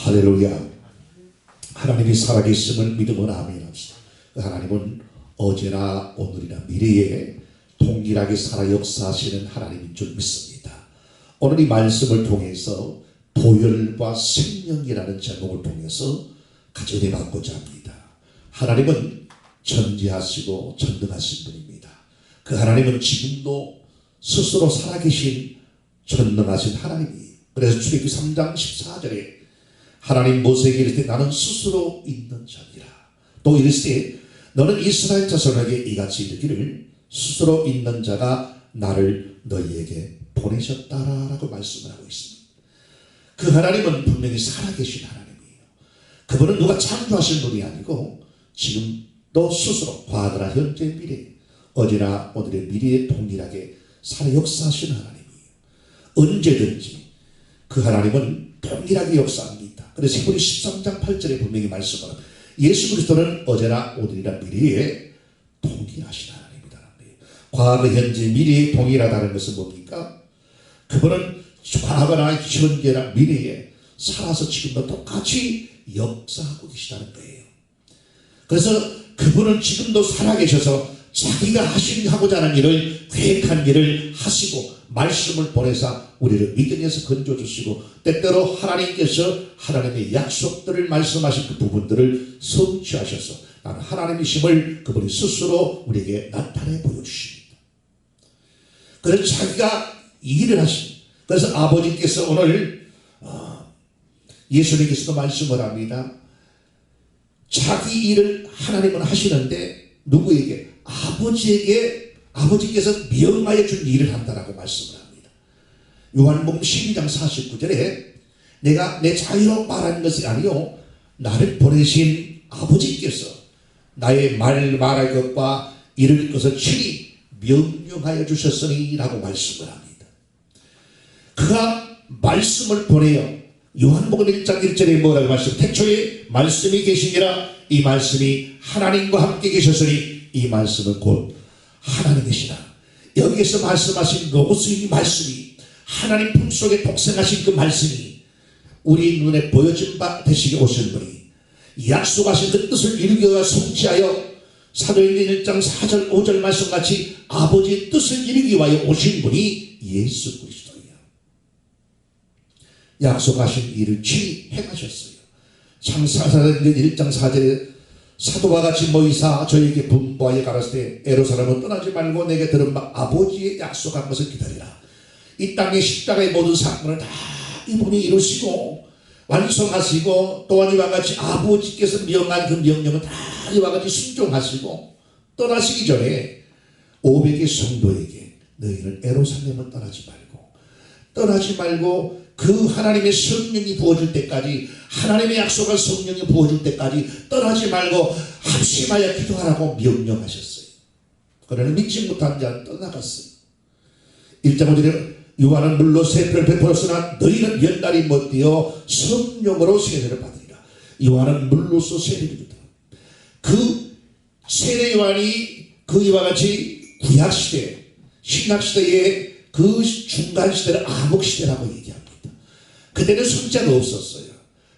할렐루야. 하나님이 살아계심을 믿으면 아멘합시다. 하나님은 어제나 오늘이나 미래에 동일하게 살아 역사하시는 하나님인 줄 믿습니다. 오늘 이 말씀을 통해서 보혈과 생명이라는 제목을 통해서 가정해 받고자 합니다. 하나님은 전지하시고 전능하신 분입니다. 그 하나님은 지금도 스스로 살아계신 전능하신 하나님이에요. 그래서 출애굽기 3장 14절에 하나님 모세에게 이르되 나는 스스로 있는 자니라. 또 이르시되 너는 이스라엘 자손에게 이같이 이르기를 스스로 있는 자가 나를 너희에게 보내셨다라고 말씀을 하고 있습니다. 그 하나님은 분명히 살아계신 하나님이에요. 그분은 누가 창조하신 분이 아니고 지금도 스스로 과거나 현재 미래 어제나 오늘의 미래에 동일하게 살아 역사하시는 하나님이에요. 언제든지 그 하나님은 동일하게 역사합니다. 그래서 히브리 13장 8절에 분명히 말씀을 합니다. 예수 그리스도는 어제나 오늘이나 미래에 동일하신 하나님이라는 거예요. 과거, 현재, 미래에 동일하다는 것은 뭡니까? 그분은 과거나 현재나 미래에 살아서 지금도 똑같이 역사하고 계시다는 거예요. 그래서 그분은 지금도 살아계셔서 자기가 하고자 하는 일을 계획한 일을 하시고 말씀을 보내사 우리를 믿음에서 건져주시고 때때로 하나님께서 하나님의 약속들을 말씀하신 그 부분들을 성취하셔서 나는 하나님이심을 그분이 스스로 우리에게 나타내 보여주십니다. 그래서 자기가 일을 하십니다. 그래서 아버지께서 오늘 예수님께서도 말씀을 합니다. 자기 일을 하나님은 하시는데 누구에게? 아버지께서 명하여 준 일을 한다라고 말씀을 합니다. 요한복음 12장 49절에 내가 내 자유로 말하는 것이 아니요 나를 보내신 아버지께서 나의 말할 것과 이룰 것을 친히 명령하여 주셨으니 라고 말씀을 합니다. 그가 말씀을 보내요. 요한복음 1장 1절에 뭐라고 말씀? 태초에 말씀이 계시니라 이 말씀이 하나님과 함께 계셨으니 이 말씀은 곧 하나님이시라. 여기에서 말씀하신 로고스의 말씀이 하나님 품속에 독생하신 그 말씀이 우리 눈에 보여진 바 되시게 오신 분이 약속하신 그 뜻을 이루기 위하여 성취하여 사도행전 1장 4절 5절 말씀같이 아버지의 뜻을 이루기 위하여 오신 분이 예수 그리스도예요. 약속하신 일을 친히 행하셨어요. 창세기 1장 4절에 사도와 같이 모이사 저에게 분부하여 가라사대 예루살렘은 떠나지 말고 내게 들은 바 아버지의 약속한 것을 기다리라. 이 땅의 십자가의 모든 사건을 다 이분이 이루시고 완성하시고 또한 이와 같이 아버지께서 명한 그 명령을 다 이와 같이 순종하시고 떠나시기 전에 500의 성도에게 너희는 예루살렘을 떠나지 말고 그 하나님의 성령이 부어질 때까지 하나님의 약속한 성령이 부어질 때까지 떠나지 말고 합심하여 기도하라고 명령하셨어요. 그러나 믿지 못한 자는 떠나갔어요. 1장 5절에 요한은 물로 세례를 베풀었으나 너희는 연단이 못되어 성령으로 세례를 받으리라. 요한은 물로서 세례를 받으리라. 그 세례 요한이 그 이와 같이 구약시대 신약시대의 그 중간시대를 암흑시대라고 얘기합니다. 그때는 숫자가 없었어요.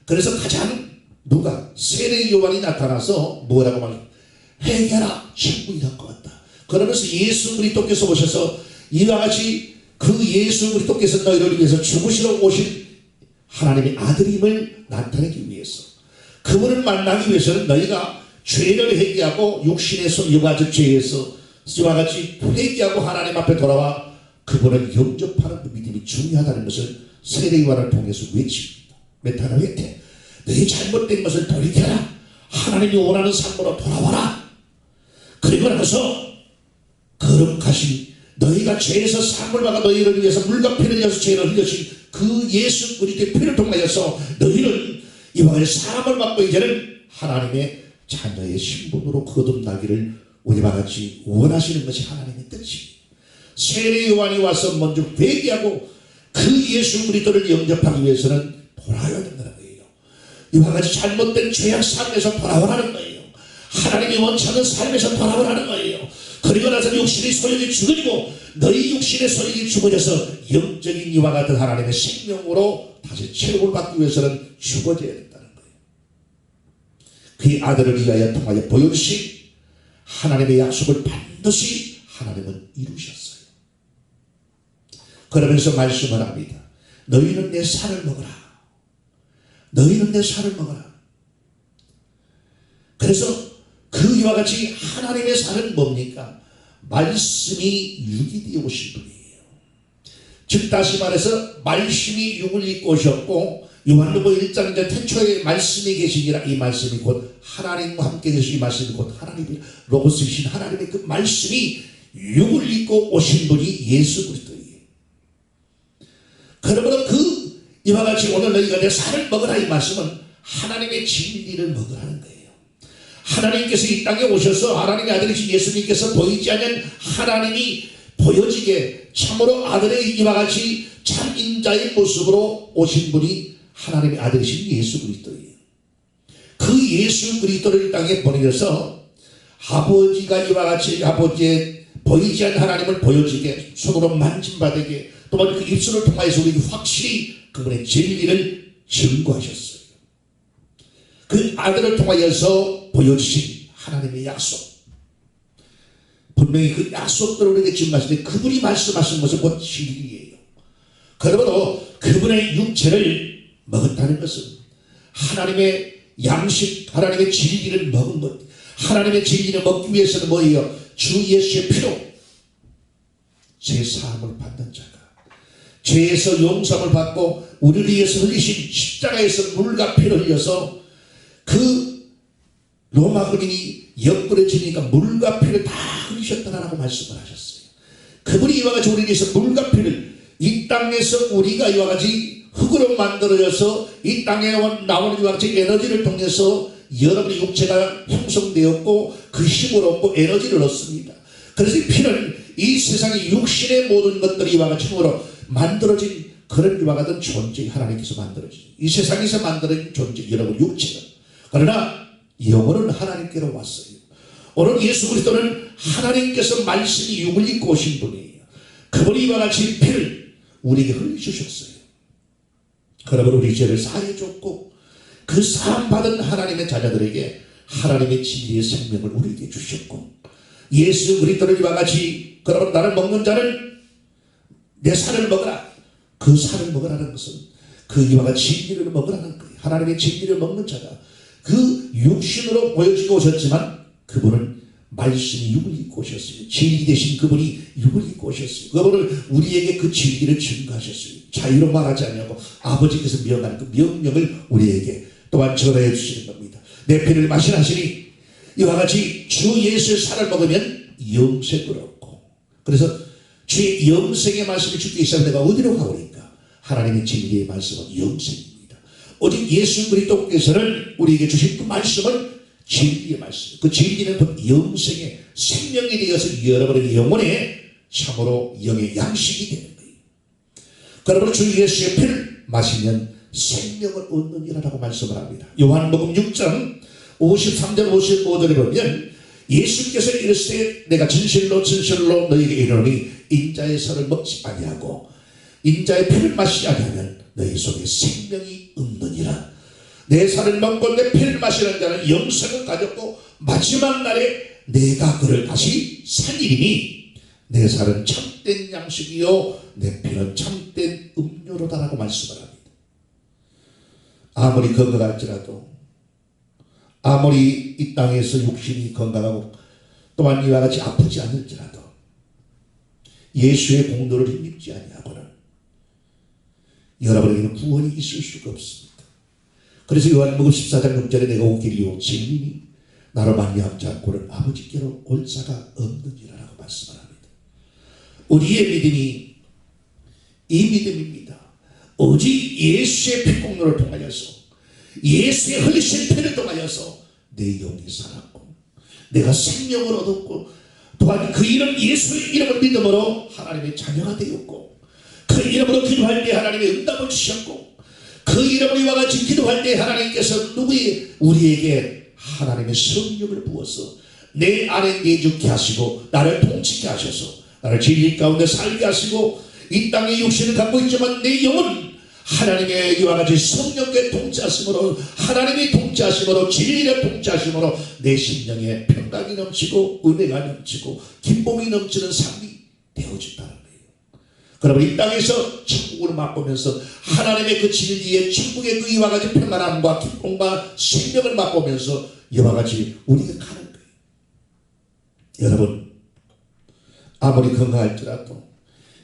그래서 가장 누가 세례 요한이 나타나서 뭐라고 말해요? 회개하라 천국이 가까웠다. 그러면서 예수 그리스도께서 오셔서 이와 같이 그 예수 그리스도께서 너희를 위해서 죽으시러 오신 하나님의 아들임을 나타내기 위해서 그분을 만나기 위해서는 너희가 죄를 회개하고 육신에서 이와 같이 죄에서 이와 같이 회개하고 하나님 앞에 돌아와 그분을 영접하는 그 믿음이 중요하다는 것을 세례 요한을 통해서 외칩니다. 메타나 회태 너희 잘못된 것을 돌이켜라. 하나님이 원하는 삶으로 돌아와라. 그리고 나서 거룩하신 너희가 죄에서 사함을 받아 너희를 위해서 물과 피를 흘려서 죄를 흘려신 그 예수 그리스도의 피를 통하여서 너희는 이와 같이 사함을 받고 이제는 하나님의 자녀의 신분으로 거듭나기를 우리와 같이 원하시는 것이 하나님의 뜻입니다. 세례 요한이 와서 먼저 회개하고 그 예수 그리스도를 영접하기 위해서는 돌아와야 된다는 거예요. 이와 같이 잘못된 죄악 삶에서 돌아오라는 거예요. 하나님이 원치 않는 삶에서 돌아오라는 거예요. 그리고 나서 육신의 소욕이 죽어지고 너희 육신의 소욕이 죽어져서 영적인 이와 같은 하나님의 생명으로 다시 체력을 받기 위해서는 죽어져야 된다는 거예요. 그의 아들을 위하여 통하여 보여주신 하나님의 약속을 반드시 하나님은 이루셨어요. 그러면서 말씀을 합니다. 너희는 내 살을 먹어라. 너희는 내 살을 먹어라. 그래서 그 이와 같이 하나님의 살은 뭡니까? 말씀이 육이 되어 오신 분이에요. 즉 다시 말해서 말씀이 육을 입고 오셨고 요한복음 1장 태초에 말씀이 계시니라. 이 말씀이 곧 하나님과 함께 계신 이 말씀이 곧 하나님의 로고스이신 하나님의 그 말씀이 육을 입고 오신 분이 예수 그리스도예요. 그러므로 그 이와 같이 오늘 너희가 내 살을 먹으라 이 말씀은 하나님의 진리를 먹으라는 거예요. 하나님께서 이 땅에 오셔서 하나님의 아들이신 예수님께서 보이지 않는 하나님이 보여지게 참으로 아들의 이와 같이 참 인자의 모습으로 오신 분이 하나님의 아들이신 예수 그리스도예요. 그 예수 그리스도를 이 땅에 보내셔서 아버지가 이와 같이 아버지의 보이지 않는 하나님을 보여지게 손으로 만짐받게 또한 그 입술을 통하여서 우리에게 확실히 그분의 진리를 증거하셨어요. 그 아들을 통하여서 보여주신 하나님의 약속, 분명히 그 약속들을 우리에게 증거하시는데 그분이 말씀하신 것은 곧 진리예요. 그러므로 그분의 육체를 먹었다는 것은 하나님의 양식, 하나님의 진리를 먹은 것, 하나님의 진리를 먹기 위해서는 뭐예요? 주 예수의 피로 제 사함을 받는 자가 죄에서 용서함을 받고 우리를 위해서 흘리신 십자가에서 물과 피를 흘려서 그 로마 군인이 역부러지니까 물과 피를 다 흘리셨다라고 말씀을 하셨어요. 그분이 이와 같이 우리를 위해서 물과 피를 이 땅에서 우리가 이와 같이 흙으로 만들어져서 이 땅에 나오는 이와 같이 에너지를 통해서 여러분의 육체가 형성되었고 그 힘을 얻고 에너지를 얻습니다. 그래서 이 피는 이 세상의 육신의 모든 것들이 이와 같이 힘으로 만들어진 그런 이와 같은 존재, 하나님께서 만들어진 이 세상에서 만들어진 존재, 여러분 육체는. 그러나 영혼은 하나님께로 왔어요. 오늘 예수 그리스도는 하나님께서 말씀이 육을 입고 오신 분이에요. 그분이 이와 같이 피를 우리에게 흘려주셨어요. 그러므로 우리 죄를 사해 줬고 그 사함받은 하나님의 자녀들에게 하나님의 진리의 생명을 우리에게 주셨고 예수 그리스도를 이와 같이 그러므로 나를 먹는 자는 내 살을 먹으라. 그 살을 먹으라는 것은 그 이와 같이 진리를 먹으라는 거예요. 하나님의 진리를 먹는 자가 그 육신으로 보여지고 오셨지만 그분은 말씀이 육을 입고 오셨어요. 진리 되신 그분이 육을 입고 오셨어요. 그분은 우리에게 그 진리를 증거하셨어요. 자유로 말하지 않냐고 아버지께서 명하는 그 명령을 우리에게 또한 전해 주시는 겁니다. 내 피를 마시나시니 이와 같이 주 예수의 살을 먹으면 영생을 얻고 그래서 주의 영생의 말씀을 주께 있으면 내가 어디로 가오리까? 하나님의 진리의 말씀은 영생입니다. 오직 예수 그리스도께서는 우리에게 주신 그 말씀은 진리의 말씀, 그 진리는 곧 영생의 생명이 되어서 여러분의 영혼에 참으로 영의 양식이 되는 거예요. 그러므로 주 예수의 피를 마시면 생명을 얻느니라라고 말씀을 합니다. 요한복음 6장 53절 55절에 보면 예수께서 이르시되 내가 진실로 진실로 너희에게 이르노니 인자의 살을 먹지 아니하고 인자의 피를 마시지 아니하면 너희 속에 생명이 없느니라. 내 살을 먹고 내 피를 마시는 자는 영생을 가졌고 마지막 날에 내가 그를 다시 살리리니 내 살은 참된 양식이요 내 피는 참된 음료로다라고 말씀을 합니다. 아무리 건강할지라도 아무리 이 땅에서 육신이 건강하고 또한 이와 같이 아프지 않을지라도 예수의 공로를 힘입지 아니하고는 여러분에게는 구원이 있을 수가 없습니다. 그래서 요한복음 14장 6절에 내가 온 길이요 진리니 나로 말미암지 않고는 아버지께로 올 자가 없느니라라고 말씀을 합니다. 우리의 믿음이 이 믿음입니다. 오직 예수의 피공로를 통하여서 예수의 흘리신 피를 통하여서 내 영이 살았고 내가 생명을 얻었고 또한 그 이름 예수의 이름을 믿음으로 하나님의 자녀가 되었고 그 이름으로 기도할 때 하나님의 응답을 주셨고 그 이름으로 이와 같이 기도할 때 하나님께서 우리에게 하나님의 성령을 부어서 내 안에 내주게 하시고 나를 통치게 하셔서 나를 진리 가운데 살게 하시고 이 땅에 육신을 갖고 있지만 내 영은 하나님의 이와 같이 성령의 통치하심으로 하나님의 통치하심으로 진리의 통치하심으로 내 심령에 평강이 넘치고 은혜가 넘치고 기쁨이 넘치는 삶이 되어진다는 거예요. 그러면 이 땅에서 천국을 맛보면서 하나님의 그 진리의 천국의 그 이와 같이 평안함과 기쁨과 생명을 맛보면서 이와 같이 우리가 가는 거예요. 여러분, 아무리 건강할지라도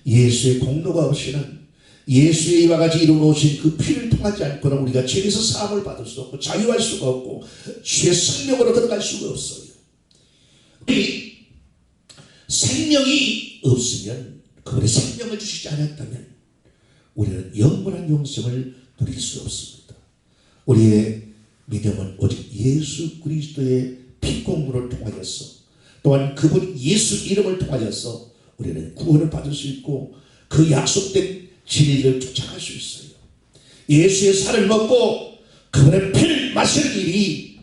예수의 공로가 없이는 예수의 이와 같이 이루어놓으신 그 피를 통하지 않고는 우리가 죄에서 사함을 받을 수 없고 자유할 수가 없고 주의 생명으로 들어갈 수가 없어요. 우리 생명이 없으면 그분의 생명을 주시지 않았다면 우리는 영원한 영생을 누릴 수 없습니다. 우리의 믿음은 오직 예수 그리스도의 피공로를 통하여서 또한 그분 예수 이름을 통하여서 우리는 구원을 받을 수 있고 그 약속된 진리를 쫓아갈 수 있어요. 예수의 살을 먹고 그분의 피를 마시는 일이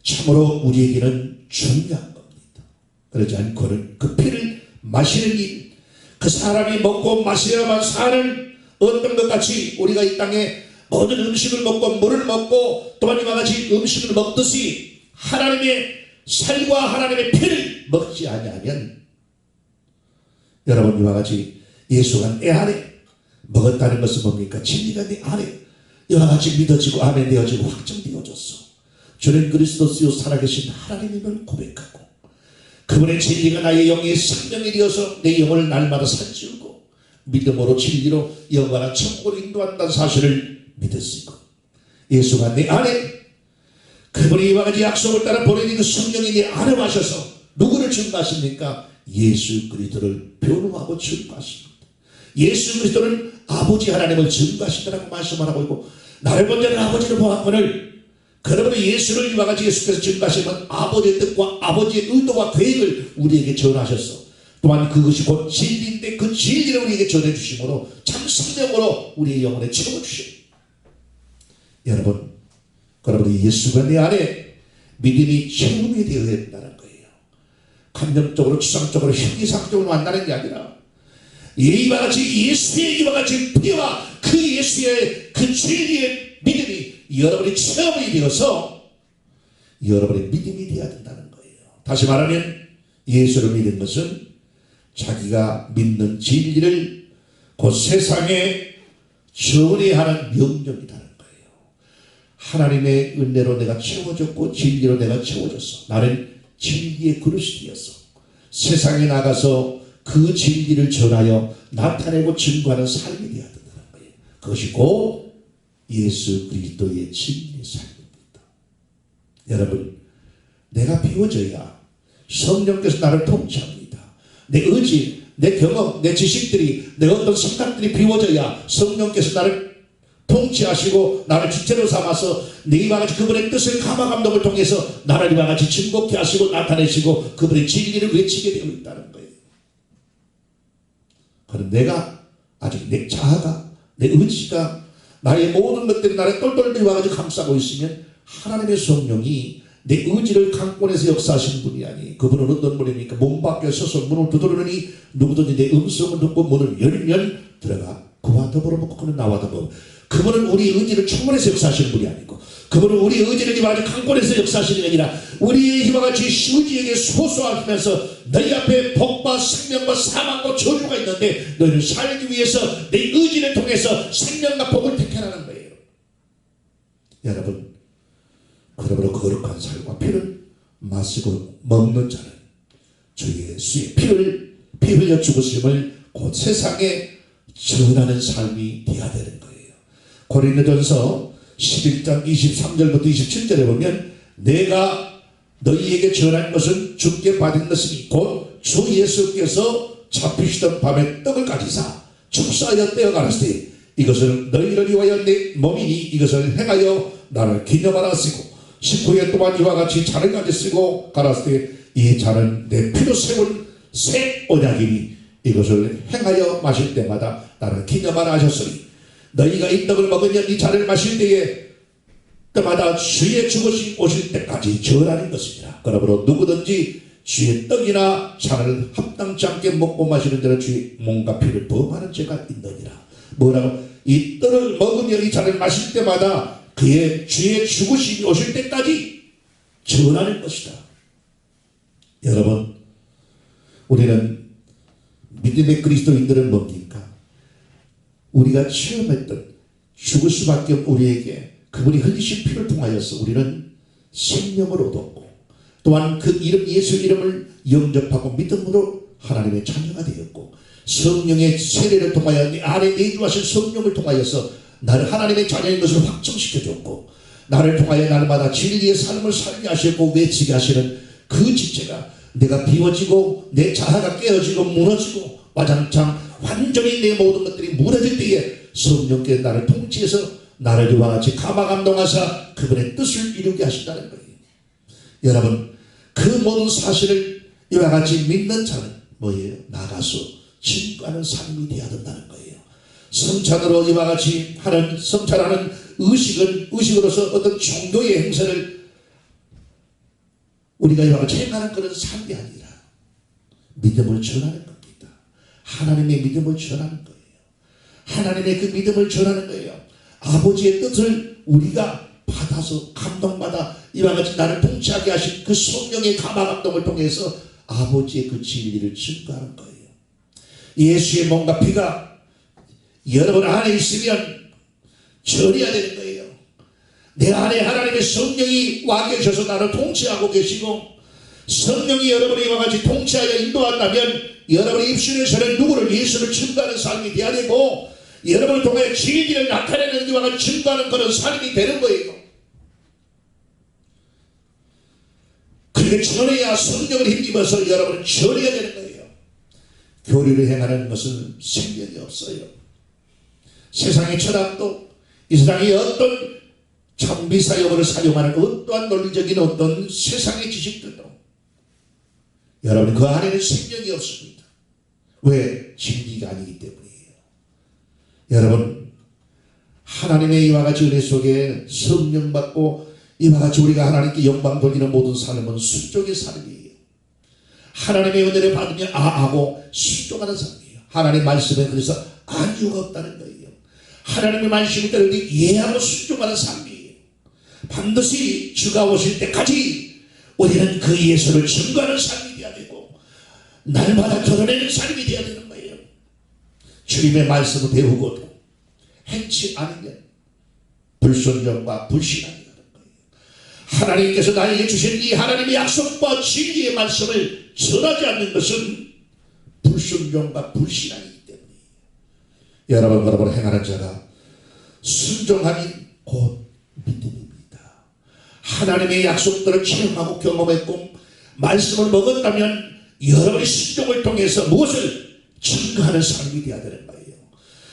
참으로 우리에게는 중요한 겁니다. 그러지 않고는 그 피를 마시는 일, 그 사람이 먹고 마셔야만 사는 어떤 것 같이 우리가 이 땅에 모든 음식을 먹고 물을 먹고 또한 이와 같이 음식을 먹듯이 하나님의 살과 하나님의 피를 먹지 아니하면 여러분 이와 같이 예수가 내 안에 먹었다는 것은 뭡니까? 진리가 내 안에 이와 같이 믿어지고 아멘 되어지고 확정되어졌어. 주는 그리스도시요 살아계신 하나님임을 고백하고 그분의 진리가 나의 영의 생명이 되어서 내 영을 날마다 살찌우고 믿음으로 진리로 영원한 천국으로 인도한다는 사실을 믿었으고 예수가 내 안에 그분이 이와 같이 약속을 따라 보내는 그 성령이 내 안에 와셔서 누구를 증거하십니까? 예수 그리스도를 변호하고 증거하십니다. 예수 그리스도는 아버지 하나님을 증거하시더라고 말씀을 하고 있고 나를 본 자는 아버지를 보았거늘 그러므로 예수를 이와 같이 예수께서 증거하시면 아버지의 뜻과 아버지의 의도와 계획을 우리에게 전하셨어. 또한 그것이 곧 진리인데 그 진리를 우리에게 전해주심으로 참 생명으로 우리의 영혼에 채워주십니다. 여러분, 그러므로 예수가 내 안에 믿음이 체험이 되어야 된다는 거예요. 감정적으로 추상적으로 형이상적으로 만나는 게 아니라 이와 같이 예수의 이와 같이 피와 그 예수의 그 진리의 믿음이 여러분의 체험이 되어서 여러분의 믿음이 되어야 된다는 거예요. 다시 말하면 예수를 믿는 것은 자기가 믿는 진리를 그 세상에 전해하는 명령이라는 거예요. 하나님의 은혜로 내가 채워졌고 진리로 내가 채워졌어. 나는 진리의 그릇이 되었어. 세상에 나가서 그 진리를 전하여 나타내고 증거하는 삶이 되어야 된다는 거예요. 그것이 곧 예수 그리스도의 진리의 삶입니다. 여러분, 내가 비워져야 성령께서 나를 통치합니다. 내 의지, 내 경험, 내 지식들이, 내 어떤 생각들이 비워져야 성령께서 나를 통치하시고 나를 주체로 삼아서 내와 같이 그분의 뜻을 감화 감동을 통해서 나를 이와 같이 증거케 하시고 나타내시고 그분의 진리를 외치게 되어 있다는 거예요. 그런데 내가 아직 내 자아가 내 의지가 나의 모든 것들이 나를 똘똘 와가지고 감싸고 있으면 하나님의 성령이 내 의지를 강권해서 역사하시는 분이 아니. 그분은 어떤 분입니까? 문 밖에 서서 문을 두드리니 누구든지 내 음성을 듣고 문을 열면 들어가 그와 더불어 먹고 그는 나와 더불어. 그분은 우리 의지를 충분해서 역사하시는 분이 아니고 그분은 우리 의지를 이와 같이 강권해서 역사하시는 게 아니라 우리의 이와 같이 의지에게 소소하면서 너희 앞에 복과 생명과 사망과 저주가 있는데 너희를 살기 위해서 내 의지를 통해서 생명과 복을 택해라는 거예요. 여러분, 그러므로 거룩한 살과 피를 마시고 먹는 자는 주 예수의 피 흘려 죽으심을 곧 세상에 전하는 삶이 되어야 되는 거예요. 고린도전서 11장 23절부터 27절에 보면 내가 너희에게 전한 것은 주께 받은 것이니 곧 주 예수께서 잡히시던 밤에 떡을 가지사 축사하여 떼어 가라사대 이것을 너희를 위하여 내 몸이니 이것을 행하여 나를 기념하라 쓰고 19회 동안 이와 같이 잔을 가지시고 가라사대 이 잔은 내 피로 세운 새 언약이니 이것을 행하여 마실 때마다 나를 기념하라 하셨으니 너희가 이 떡을 먹으면 이 잔을 마실 때에 때마다 주의 죽으심 오실 때까지 전하는 것이니라. 그러므로 누구든지 주의 떡이나 잔을 합당치 않게 먹고 마시는 자는 주의 몸과 피를 범하는 죄가 있느니라. 뭐라고? 이 떡을 먹으며 이 잔을 마실 때마다 그의 주의 죽으심이 오실 때까지 전하는 것이다. 여러분, 우리는 믿음의 그리스도인들은 뭡니까? 우리가 체험했던 죽을 수밖에 없는 우리에게 그분이 흘리신 피를 통하여서 우리는 생명을 얻었고, 또한 그 이름 예수 이름을 영접하고 믿음으로 하나님의 자녀가 되었고, 성령의 세례를 통하여 내 안에 내주하신 성령을 통하여서 나를 하나님의 자녀인 것을 확정시켜줬고, 나를 통하여 날마다 진리의 삶을 살게 하셨고 외치게 하시는 그 지체가 내가 비워지고 내 자아가 깨어지고 무너지고 와장창 완전히 내 모든 것들이 무너질 때에 성령께서 나를 통치해서 나를 이와 같이 감화감동하사 그분의 뜻을 이루게 하신다는 거예요. 여러분, 그 모든 사실을 이와 같이 믿는 자는 뭐예요? 나가서 증거하는 삶이 되어야 된다는 거예요. 성찬으로 이와 같이 하는 성찬하는 의식으로서 어떤 종교의 행사를 우리가 이와 같이 행하는 그런 삶이 아니라 믿음을 전하는 겁니다. 하나님의 믿음을 전하는 거예요. 하나님의 그 믿음을 전하는 거예요. 아버지의 뜻을 우리가 받아서 감동받아 이와 같이 나를 통치하게 하신 그 성령의 감화감동을 통해서 아버지의 그 진리를 증거하는 거예요. 예수의 몸과 피가 여러분 안에 있으면 전해야 되는 거예요. 내 안에 하나님의 성령이 와 계셔서 나를 통치하고 계시고, 성령이 여러분이 이와 같이 통치하여 인도한다면 여러분의 입술에서는 누구를 예수를 증거하는 삶이 되어야 되고, 여러분을 통해 진리를 나타내는 이와 같이 증거하는 그런 삶이 되는 거예요. 그렇게 전해야 성령을 힘입어서 여러분은 전해야 되는 거예요. 교리를 행하는 것은 생명이 없어요. 세상의 철학도, 이 세상의 어떤 장비사용어를 사용하는 어떠한 논리적인 어떤 세상의 지식들도 여러분 그 안에는 생명이 없습니다. 왜? 진리가 아니기 때문이에요. 여러분, 하나님의 이와 같이 은혜 속에 성령 받고 이와 같이 우리가 하나님께 영광 돌리는 모든 삶은 순종의 삶이에요. 하나님의 은혜를 받으면 아하고 순종하는 삶이에요. 하나님 말씀에 그래서 안주가 없다는 거예요. 하나님의 말씀을 따르되 이해하고 순종하는 삶이에요. 반드시 주가 오실 때까지 우리는 그 예수를 증거하는 삶이 되어야 되고 날마다 드러내는 삶이 되어야 되는 거예요. 주님의 말씀을 배우고도 행치 않으면 불순종과 불신앙이 되는 거예요. 하나님께서 나에게 주신 이 하나님의 약속과 진리의 말씀을 전하지 않는 것은 불순종과 불신앙이기 때문이에요. 여러분 행하는 자가 순종함이 곧 믿음입니다. 하나님의 약속들을 체험하고 경험했고 말씀을 먹었다면 여러분의 순종을 통해서 무엇을 증거하는 삶이 되어야 되는 거예요.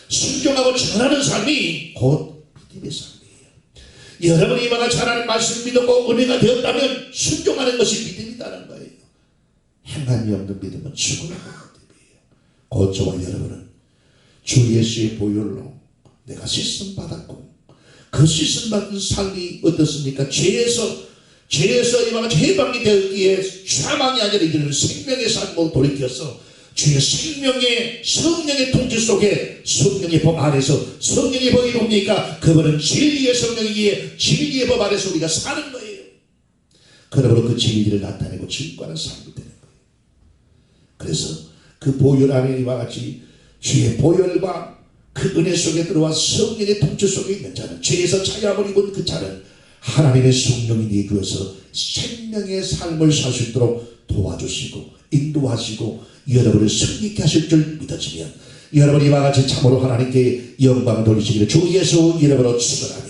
순종하고 전하는 삶이 곧 믿음의 삶이에요. 여러분이 이와 같이 하나님 말씀을 믿었고 은혜가 되었다면 순종하는 것이 믿음이라는 거예요. 행함이 없는 믿음은 죽음의 믿음이에요. 곧 저와 여러분은 주 예수의 보혈로 내가 씻음 받았고 그 씻음 받은 삶이 어떻습니까? 죄에서 이와 같이 해방이 되기에 사망이 아니라 이제는 생명의 삶으로 돌이켜서 주의 생명의 성령의 통치 속에 성령의 법 안에서 성령의 법이 뭡니까? 그분은 진리의 성령이기에 진리의 법 안에서 우리가 사는 거예요. 그러므로 그 진리를 나타내고 증거하는 삶이 되는 거예요. 그래서 그 보혈 안에 이와 같이 주의 보혈과 그 은혜 속에 들어와 성령의 통치 속에 있는 자는 죄에서 자유함을 입은 그 자는 하나님의 성령이 내주어서 생명의 삶을 살 수 있도록 도와주시고 인도하시고 여러분을 승리케 하실 줄 믿어지면 여러분이 이와 같이 참으로 하나님께 영광을 돌리시기를 주 예수 이름으로 축원합니다.